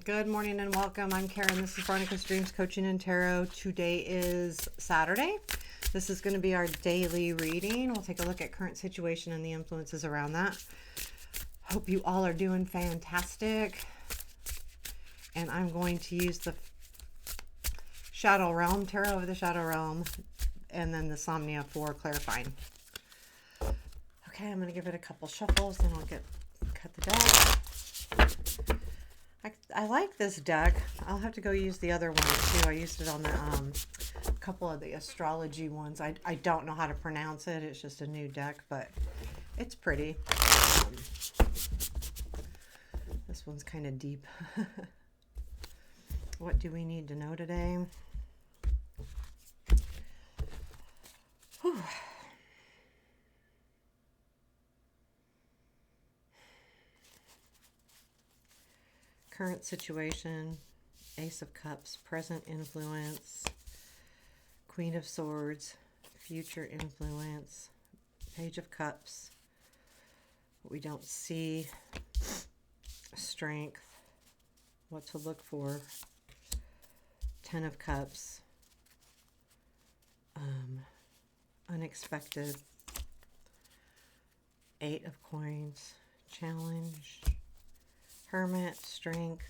Good morning and welcome. I'm Karen. This is Veronica's Dreams Coaching and Tarot. Today is Saturday. This is going to be our daily reading. We'll take a look at current situation and the influences around that. Hope you all are doing fantastic. And I'm going to use the Shadow Realm, Tarot of the Shadow Realm, and then the Somnia for clarifying. Okay, I'm going to give it a couple shuffles, then I'll cut the deck. I like this deck. I'll have to go use the other one too. I used it on the couple of the Astrology ones. I don't know how to pronounce it. It's just a new deck, but it's pretty. This one's kind of deep. What do we need to know today? Whew. Current situation, Ace of Cups, present influence, Queen of Swords, future influence, Page of Cups, what we don't see, strength, what to look for, Ten of Cups, unexpected, Eight of Coins, challenge, Hermit, strength,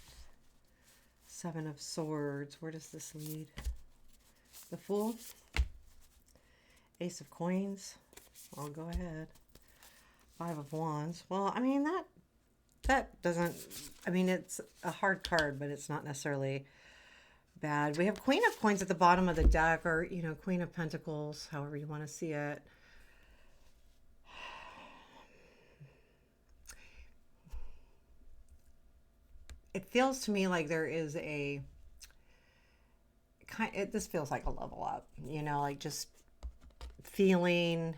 Seven of Swords. Where does this lead? The Fool, Ace of Coins. I'll go ahead. Five of Wands. Well, I mean, that doesn't, I mean, it's a hard card, but it's not necessarily bad. We have Queen of Coins at the bottom of the deck, or, you know, Queen of Pentacles, however you want to see it. It feels to me like there is this feels like a level up, you know, like just feeling,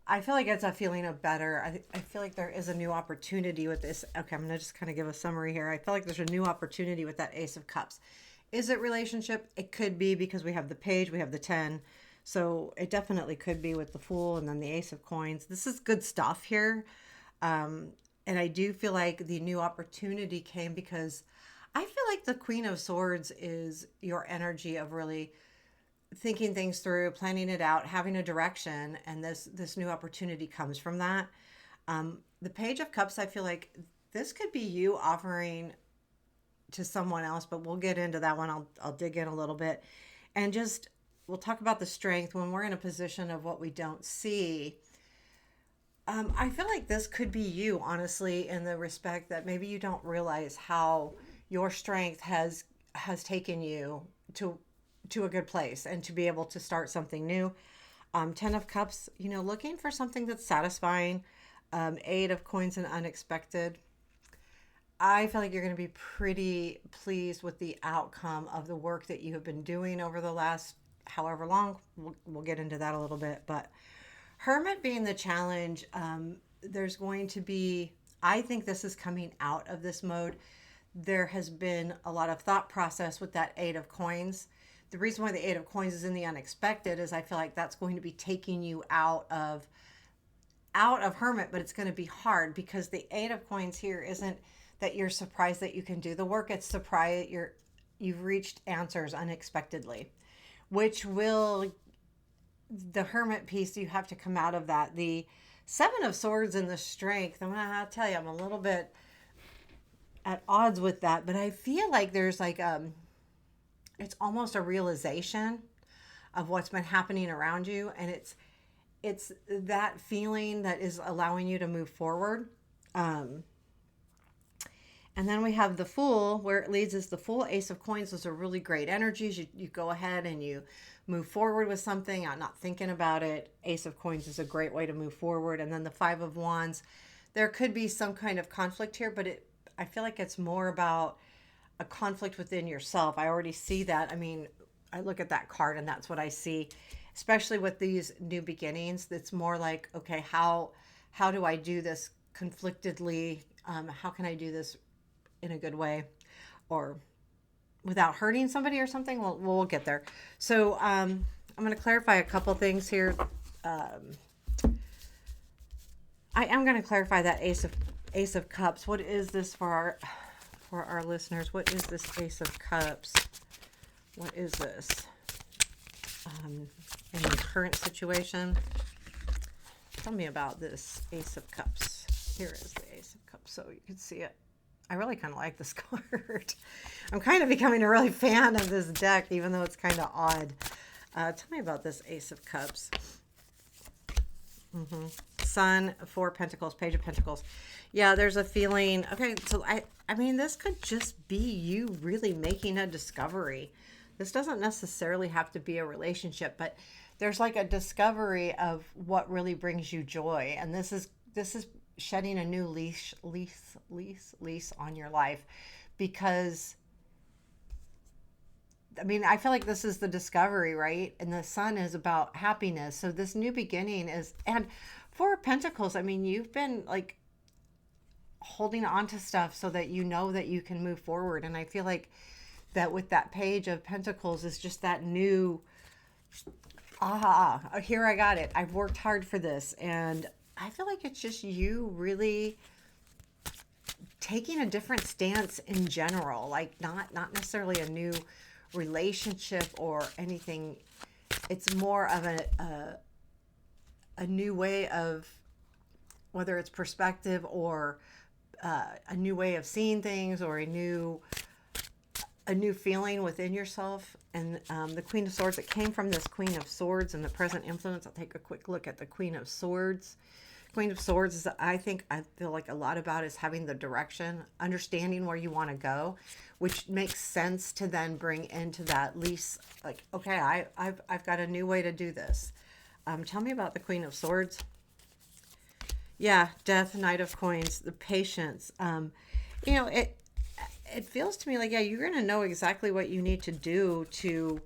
I feel like it's a feeling of better. I feel like there is a new opportunity with this. Okay, I'm going to just kind of give a summary here. I feel like there's a new opportunity with that Ace of Cups. Is it relationship? It could be, because we have the Page, we have the 10. So it definitely could be with the Fool and then the Ace of Coins. This is good stuff here. And I do feel like the new opportunity came because I feel like the Queen of Swords is your energy of really thinking things through, planning it out, having a direction, and this new opportunity comes from that. The Page of Cups, I feel like this could be you offering to someone else, but we'll get into that one. I'll dig in a little bit, and just we'll talk about the strength when we're in a position of what we don't see. I feel like this could be you, honestly, in the respect that maybe you don't realize how your strength has taken you to a good place and to be able to start something new. Ten of Cups, you know, looking for something that's satisfying. Eight of Coins and unexpected. I feel like you're going to be pretty pleased with the outcome of the work that you have been doing over the last however long. We'll get into that a little bit, but Hermit being the challenge, there's going to be, I think this is coming out of this mode. There has been a lot of thought process with that Eight of Coins. The reason why the Eight of Coins is in the unexpected is I feel like that's going to be taking you out of Hermit, but it's going to be hard because the Eight of Coins here isn't that you're surprised that you can do the work. It's surprise you've reached answers unexpectedly, which will, the Hermit piece, you have to come out of that. The Seven of Swords and the strength, I'm gonna tell you, I'm a little bit at odds with that, but I feel like there's like it's almost a realization of what's been happening around you, and it's that feeling that is allowing you to move forward. And then we have the Fool. Where it leads is the Fool, Ace of Coins. Those are really great energies. You go ahead and you move forward with something. I'm not thinking about it. Ace of Coins is a great way to move forward. And then the Five of Wands. There could be some kind of conflict here, but I feel like it's more about a conflict within yourself. I already see that. I mean, I look at that card and that's what I see, especially with these new beginnings. It's more like, okay, how do I do this conflictedly? How can I do this in a good way or without hurting somebody or something? We'll get there. So I'm going to clarify a couple things here. I am going to clarify that Ace of Cups. What is this for for our listeners. What is this Ace of Cups? What is this? In the current situation, tell me about this Ace of Cups. Here is the Ace of Cups, so you can see it. I really kind of like this card. I'm kind of becoming a really fan of this deck, even though it's kind of odd. Tell me about this Ace of Cups. Sun, Four of Pentacles, Page of Pentacles. Yeah, there's a feeling. Okay, so I mean, this could just be you really making a discovery. This doesn't necessarily have to be a relationship, but there's like a discovery of what really brings you joy. And this is shedding a new lease on your life, because I mean, I feel like this is the discovery, right? And the Sun is about happiness. So this new beginning is, and Four of Pentacles, I mean, you've been like holding on to stuff so that you know that you can move forward. And I feel like that with that Page of Pentacles is just that new, here I got it. I've worked hard for this. And I feel like it's just you really taking a different stance in general, like not necessarily a new relationship or anything. It's more of a new way of, whether it's perspective or a new way of seeing things, or a new feeling within yourself. And the Queen of Swords, it came from this Queen of Swords and the present influence. I'll take a quick look at the Queen of Swords. Queen of Swords is, I feel like a lot about is having the direction, understanding where you want to go, which makes sense to then bring into that lease. Like, okay, I've got a new way to do this. Tell me about the Queen of Swords. Yeah, Death, Knight of Coins, the patience. You know, it feels to me like, yeah, you're going to know exactly what you need to do to,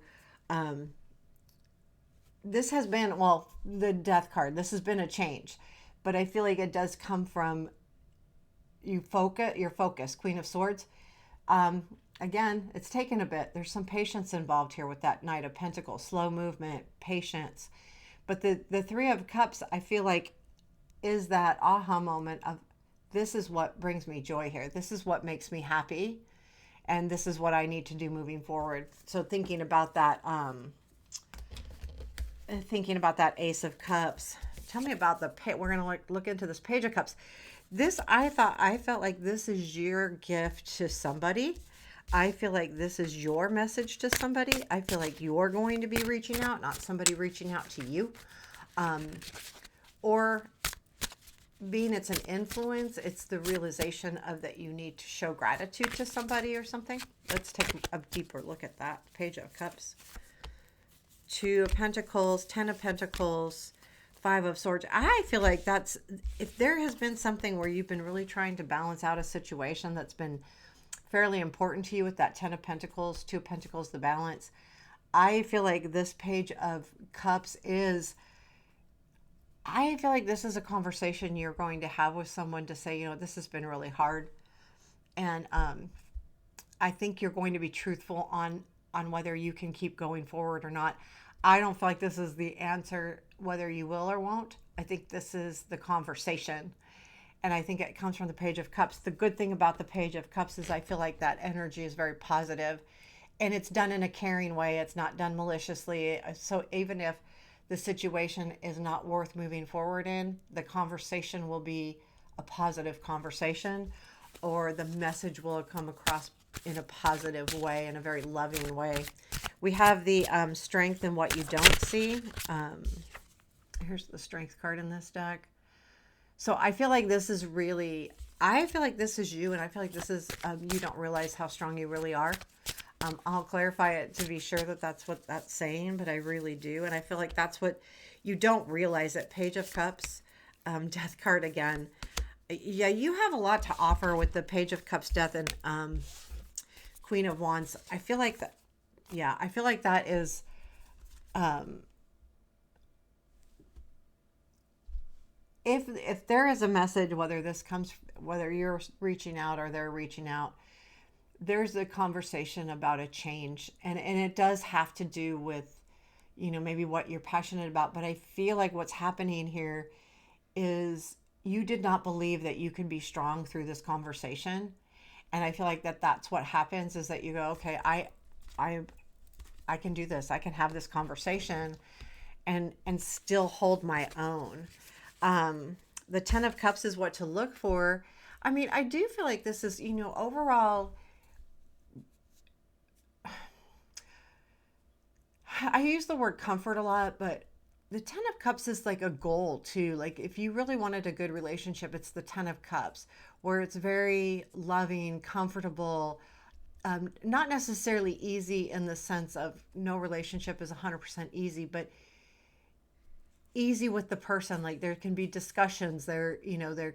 this has been, well, the Death card, this has been a change, but I feel like it does come from your focus, Queen of Swords. Again, it's taken a bit. There's some patience involved here with that Knight of Pentacles, slow movement, patience. But the Three of Cups, I feel like, is that aha moment of, this is what brings me joy here. This is what makes me happy. And this is what I need to do moving forward. So thinking about that Ace of Cups. Tell me about we're going to look into this Page of Cups. This, I felt like this is your gift to somebody. I feel like this is your message to somebody. I feel like you're going to be reaching out, not somebody reaching out to you. Or being it's an influence, it's the realization of that you need to show gratitude to somebody or something. Let's take a deeper look at that. Page of Cups. Two of Pentacles, Ten of Pentacles, Five of Swords. I feel like that's, if there has been something where you've been really trying to balance out a situation that's been fairly important to you with that Ten of Pentacles, Two of Pentacles, the balance. I feel like this Page of Cups is, I feel like this is a conversation you're going to have with someone to say, you know, this has been really hard. And I think you're going to be truthful on whether you can keep going forward or not. I don't feel like this is the answer, whether you will or won't. I think this is the conversation. And I think it comes from the Page of Cups. The good thing about the Page of Cups is I feel like that energy is very positive, and it's done in a caring way. It's not done maliciously. So even if the situation is not worth moving forward in, the conversation will be a positive conversation, or the message will come across in a positive way, in a very loving way. We have the strength in what you don't see. Here's the strength card in this deck. So I feel like this is really, I feel like this is you, and I feel like this is, you don't realize how strong you really are. I'll clarify it to be sure that that's what that's saying, but I really do. And I feel like that's what you don't realize it. Page of Cups, Death card again. Yeah, you have a lot to offer with the Page of Cups, Death, and Queen of Wands. I feel like that, yeah, I feel like that is, if there is a message, whether you're reaching out or they're reaching out, there's a conversation about a change, and it does have to do with, you know, maybe what you're passionate about. But I feel like what's happening here is you did not believe that you could be strong through this conversation, And I feel like that's what happens, is that you go, okay, I I can do this. I can have this conversation and still hold my own. The 10 of cups is what to look for. I mean, I do feel like this is, overall, I use the word comfort a lot, but the 10 of cups is like a goal too. Like if you really wanted a good relationship, it's the 10 of cups, where it's very loving, comfortable, not necessarily easy in the sense of no relationship is 100% easy, but easy with the person. Like there can be discussions there, there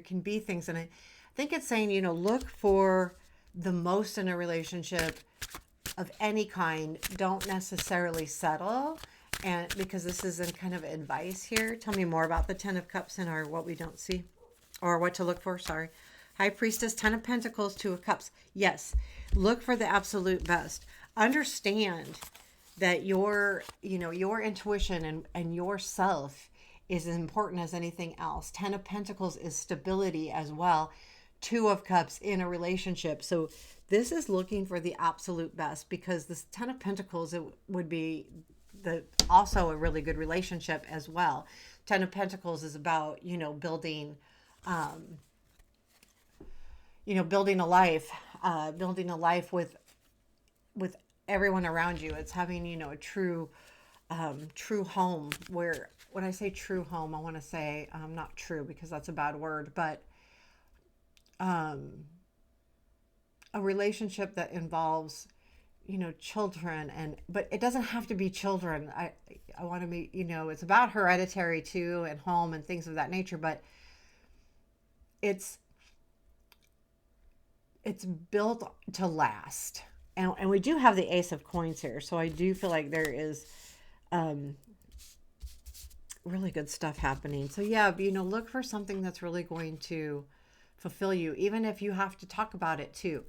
can be things. And I think it's saying, look for the most in a relationship of any kind. Don't necessarily settle. And because this is in kind of advice here, tell me more about the 10 of cups and our what we don't see, or what to look for. Sorry. High Priestess, 10 of Pentacles, 2 of Cups. Yes, look for the absolute best. Understand that your intuition and yourself is as important as anything else. 10 of Pentacles is stability as well. 2 of Cups in a relationship. So this is looking for the absolute best, because this 10 of Pentacles, it would be also a really good relationship as well. 10 of Pentacles is about, building, building a life, with everyone around you. It's having, a true home, where when I say true home, I want to say, not true because that's a bad word, but a relationship that involves, children, but it doesn't have to be children. I want to be, it's about hereditary too, and home and things of that nature, but it's built to last. And we do have the Ace of Coins here, so I do feel like there is really good stuff happening. So yeah, look for something that's really going to fulfill you, even if you have to talk about it too.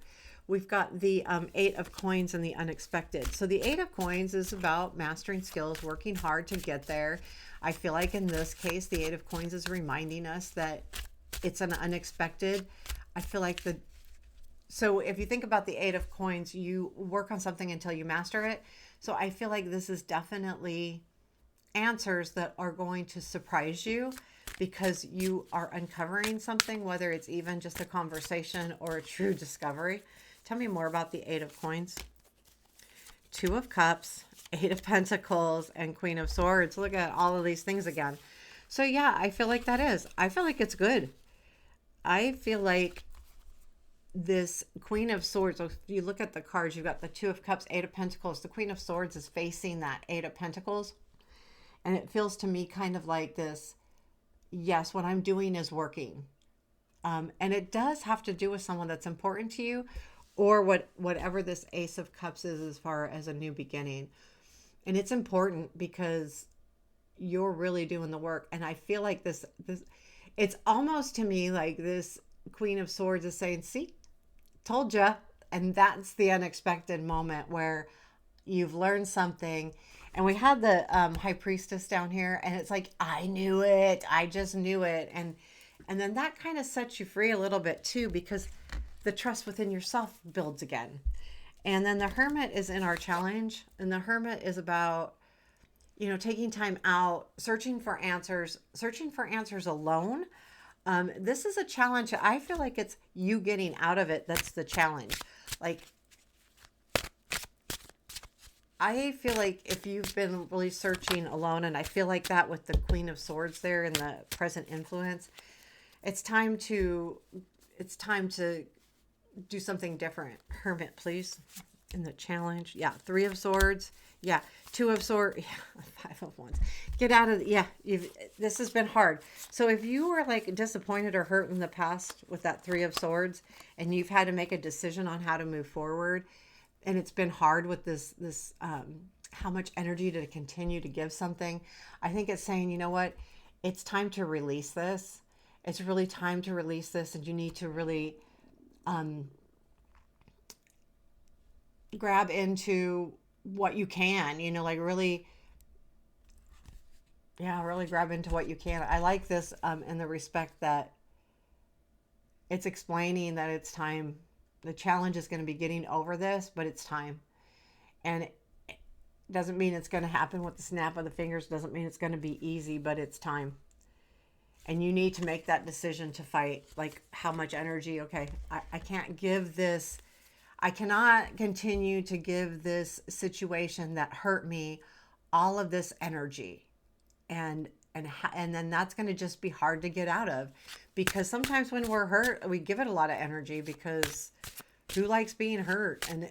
We've got the 8 of Coins and the unexpected. So the 8 of Coins is about mastering skills, working hard to get there. I feel like in this case, the 8 of Coins is reminding us that it's an unexpected. I feel like so if you think about the 8 of Coins, you work on something until you master it. So I feel like this is definitely answers that are going to surprise you, because you are uncovering something, whether it's even just a conversation or a true discovery. Tell me more about the 8 of Coins. 2 of Cups, 8 of Pentacles, and Queen of Swords. Look at all of these things again. So yeah, I feel like I feel like it's good. I feel like this Queen of Swords, if you look at the cards, you've got the 2 of Cups, 8 of Pentacles. The Queen of Swords is facing that 8 of Pentacles. And it feels to me kind of like this, yes, what I'm doing is working. And it does have to do with someone that's important to you, or whatever this Ace of Cups is as far as a new beginning. And it's important because you're really doing the work. And I feel like this it's almost to me like this Queen of Swords is saying, see, told ya. And that's the unexpected moment where you've learned something. And we had the High Priestess down here, and it's like, I knew it. I just knew it. And then that kind of sets you free a little bit too, because the trust within yourself builds again. And then the Hermit is in our challenge. And the Hermit is about, taking time out, searching for answers alone. This is a challenge. I feel like it's you getting out of it. That's the challenge. Like, I feel like if you've been really searching alone, and I feel like that with the Queen of Swords there in the present influence, it's time to do something different. Hermit, please, in the challenge. Yeah, 3 of Swords. Yeah, 2 of Swords. Yeah, 5 of Wands. Get out of this has been hard. So if you were like disappointed or hurt in the past with that 3 of Swords, and you've had to make a decision on how to move forward, and it's been hard with this how much energy to continue to give something, I think it's saying, you know what, it's time to release this. It's really time to release this, and you need to really grab into what you can, like really, really grab into what you can. I like this in the respect that It's explaining that it's time. The challenge is going to be getting over this, but it's time. And it doesn't mean it's going to happen with the snap of the fingers, doesn't mean it's going to be easy, but it's time. And you need to make that decision to fight. Like, how much energy? Okay, I can't give this, I cannot continue to give this situation that hurt me all of this energy. And then that's going to just be hard to get out of, because sometimes when we're hurt, we give it a lot of energy, because who likes being hurt? And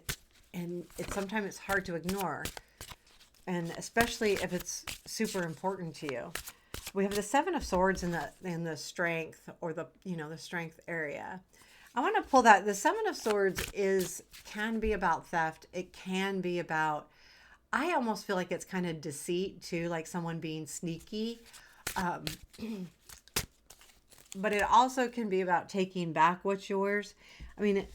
it's sometimes it's hard to ignore, and especially if it's super important to you. We have the Seven of Swords in the strength, or the, the strength area. I want to pull that. The Seven of Swords can be about theft. It can be about, I almost feel like it's kind of deceit too, like someone being sneaky. Um, but it also can be about taking back what's yours. I mean,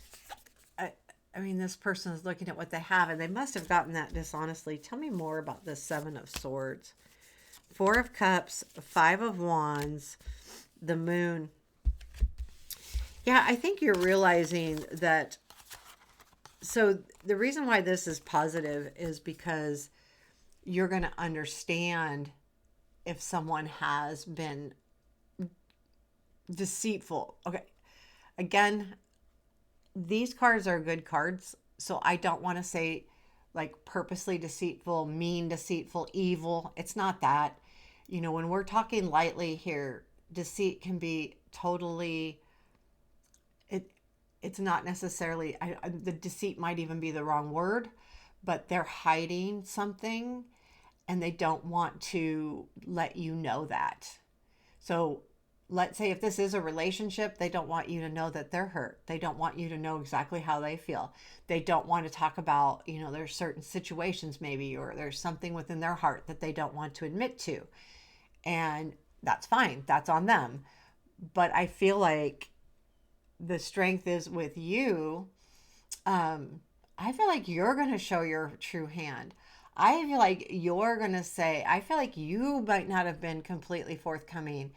I mean, this person is looking at what they have, and they must have gotten that dishonestly. Tell me more about the Seven of Swords. Four of Cups, Five of Wands, the Moon. Yeah, I think you're realizing that. So the reason why this is positive is because you're going to understand if someone has been deceitful. Okay. Again, these cards are good cards. So I don't want to say like purposely deceitful, mean, deceitful, evil. It's not that. When we're talking lightly here, deceit can be totally, it's not necessarily, the deceit might even be the wrong word, but they're hiding something and they don't want to let you know that. So let's say if this is a relationship, they don't want you to know that they're hurt. They don't want you to know exactly how they feel. They don't want to talk about, there's certain situations maybe, or there's something within their heart that they don't want to admit to. And that's fine. That's on them. But I feel like the strength is with you. I feel like you're going to show your true hand. I feel like you're going to say, I feel like you might not have been completely forthcoming.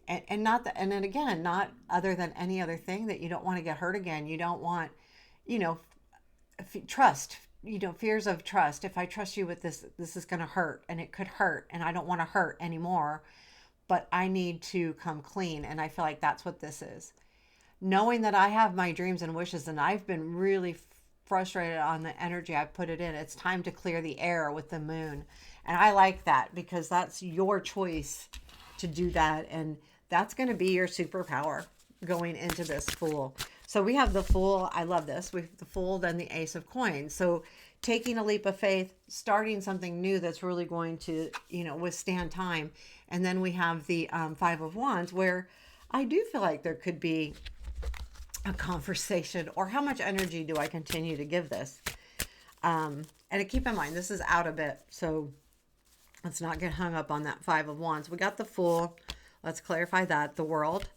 And not that, and then again, not other than any other thing, that you don't want to get hurt again. You don't want, trust, fears of trust. If I trust you with this, this is going to hurt, and it could hurt, and I don't want to hurt anymore, but I need to come clean. And I feel like that's what this is. Knowing that I have my dreams and wishes, and I've been really frustrated on the energy I put it in. It's time to clear the air with the Moon. And I like that, because that's your choice to do that. And that's going to be your superpower going into this Fool. So we have the Fool. I love this. We have the Fool, then the Ace of Coins. So taking a leap of faith, starting something new that's really going to, withstand time. And then we have the Five of Wands, where I do feel like there could be a conversation, or how much energy do I continue to give this? And keep in mind, this is out a bit, so let's not get hung up on that Five of Wands. We got the Fool. Let's clarify that. The World.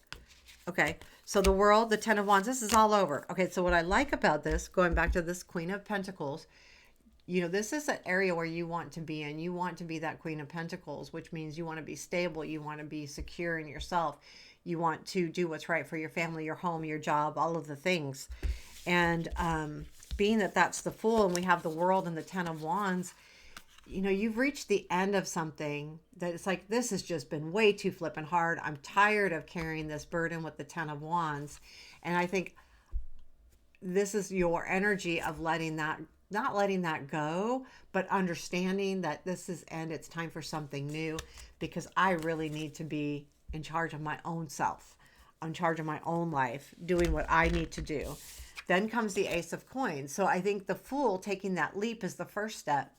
Okay, so the World, the Ten of Wands, this is all over. Okay, so what I like about this, going back to this Queen of Pentacles, this is an area where you want to be in. You want to be that Queen of Pentacles, which means you want to be stable. You want to be secure in yourself. You want to do what's right for your family, your home, your job, all of the things. And being that that's the Fool, and we have the World and the Ten of Wands, you've reached the end of something that it's like, this has just been way too flippin' hard. I'm tired of carrying this burden with the Ten of Wands. And I think this is your energy of letting that, not letting that go, but understanding that this is end. It's time for something new, because I really need to be in charge of my own self, in charge of my own life, doing what I need to do. Then comes the Ace of Coins. So I think the Fool, taking that leap, is the first step.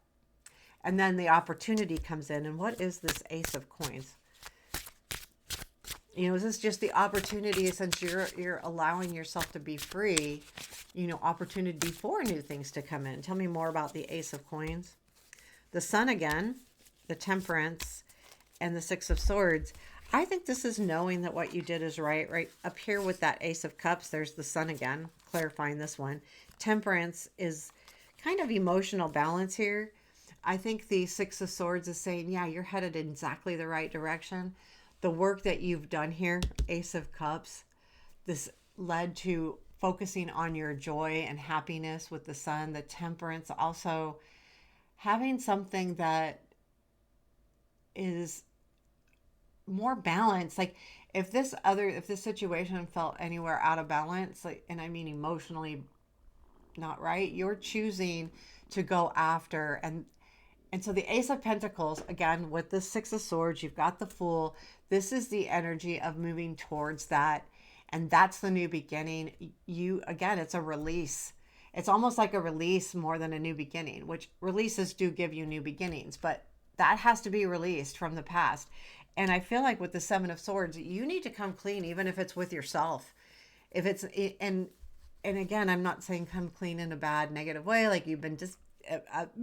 And then the opportunity comes in. And what is this Ace of Coins? Is this just the opportunity, since you're allowing yourself to be free, opportunity for new things to come in? Tell me more about the Ace of Coins. The Sun again, the Temperance, and the Six of Swords. I think this is knowing that what you did is right. Right up here with that Ace of Cups, there's the Sun again, clarifying this one. Temperance is kind of emotional balance here. I think the Six of Swords is saying, yeah, you're headed in exactly the right direction. The work that you've done here, Ace of Cups, this led to focusing on your joy and happiness with the sun. The temperance also having something that is more balanced. Like if this situation felt anywhere out of balance, like, and I mean emotionally not right, you're choosing to go after. And so the Ace of Pentacles, again, with the Six of Swords, you've got the Fool. This is the energy of moving towards that. And that's the new beginning. You, again, it's a release. It's almost like a release more than a new beginning, which releases do give you new beginnings, but that has to be released from the past. And I feel like with the Seven of Swords, you need to come clean, even if it's with yourself. If it's, and again, I'm not saying come clean in a bad, negative way, like you've been just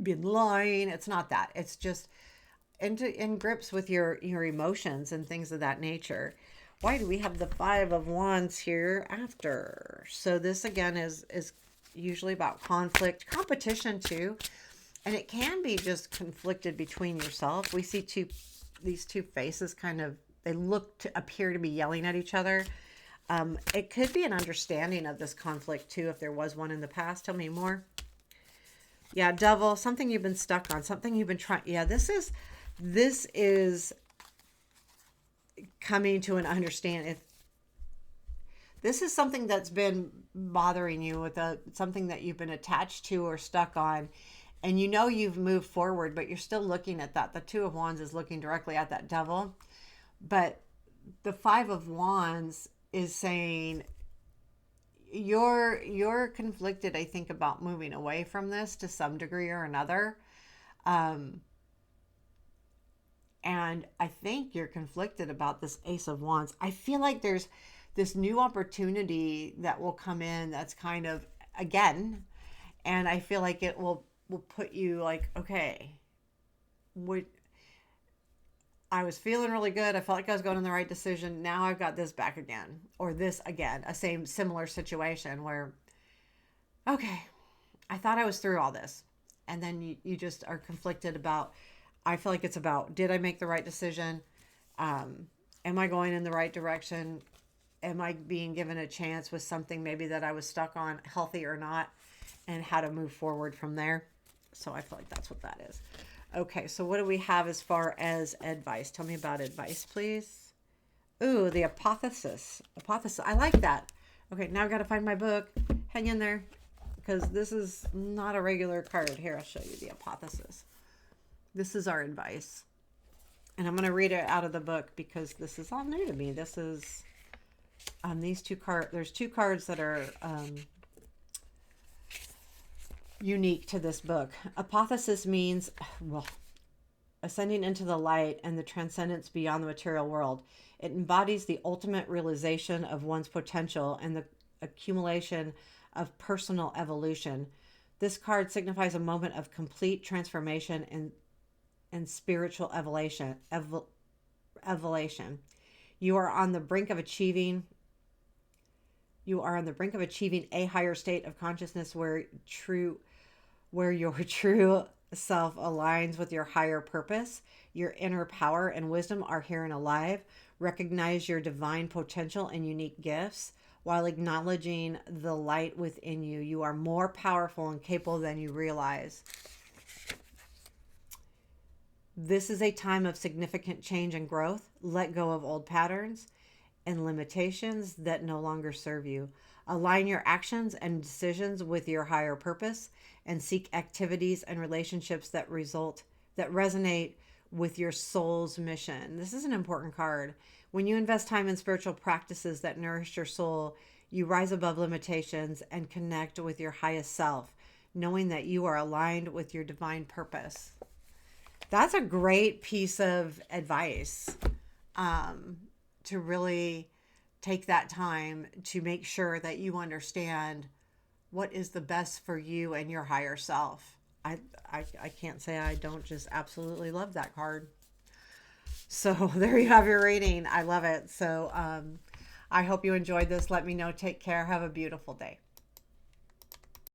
been lying. It's not that. It's just in grips with your emotions and things of that nature. Why do we have the Five of Wands here after? So this again is usually about conflict, competition too, and it can be just conflicted between yourself. We see these two faces kind of, they look to appear to be yelling at each other. It could be an understanding of this conflict too, if there was one in the past. Tell me more. Yeah, Devil, something you've been stuck on, something you've been trying. Yeah, this is coming to an understanding. If this is something that's been bothering you with something that you've been attached to or stuck on, and you know you've moved forward, but you're still looking at that. The Two of Wands is looking directly at that Devil, but the Five of Wands is saying you're conflicted, I think, about moving away from this to some degree or another. And I think you're conflicted about this Ace of Wands. I feel like there's this new opportunity that will come in that's kind of, again, and I feel like it will put you like, okay, I was feeling really good. I felt like I was going in the right decision. Now I've got this back again, or this again, a similar situation where, okay, I thought I was through all this. And then you just are conflicted about, I feel like it's about, did I make the right decision? Am I going in the right direction? Am I being given a chance with something maybe that I was stuck on, healthy or not, and how to move forward from there? So I feel like that's what that is. Okay, so what do we have as far as advice? Tell me about advice, please. Ooh, the apotheosis. Apotheosis. I like that. Okay, now I've got to find my book. Hang in there, because this is not a regular card. Here, I'll show you the apotheosis. This is our advice. And I'm going to read it out of the book because this is all new to me. This is these two cards. There's two cards that are unique to this book. Apotheosis means, well, ascending into the light and the transcendence beyond the material world. It embodies the ultimate realization of one's potential and the accumulation of personal evolution. This card signifies a moment of complete transformation and spiritual evolution. You are on the brink of achieving a higher state of consciousness where your true self aligns with your higher purpose. Your inner power and wisdom are here and alive. Recognize your divine potential and unique gifts while acknowledging the light within you. You are more powerful and capable than you realize. This is a time of significant change and growth. Let go of old patterns and limitations that no longer serve you. Align your actions and decisions with your higher purpose and seek activities and relationships that resonate with your soul's mission. This is an important card. When you invest time in spiritual practices that nourish your soul, you rise above limitations and connect with your highest self, knowing that you are aligned with your divine purpose. That's a great piece of advice, to really take that time to make sure that you understand what is the best for you and your higher self. I can't say I don't just absolutely love that card. So there you have your reading. I love it. So I hope you enjoyed this. Let me know. Take care. Have a beautiful day.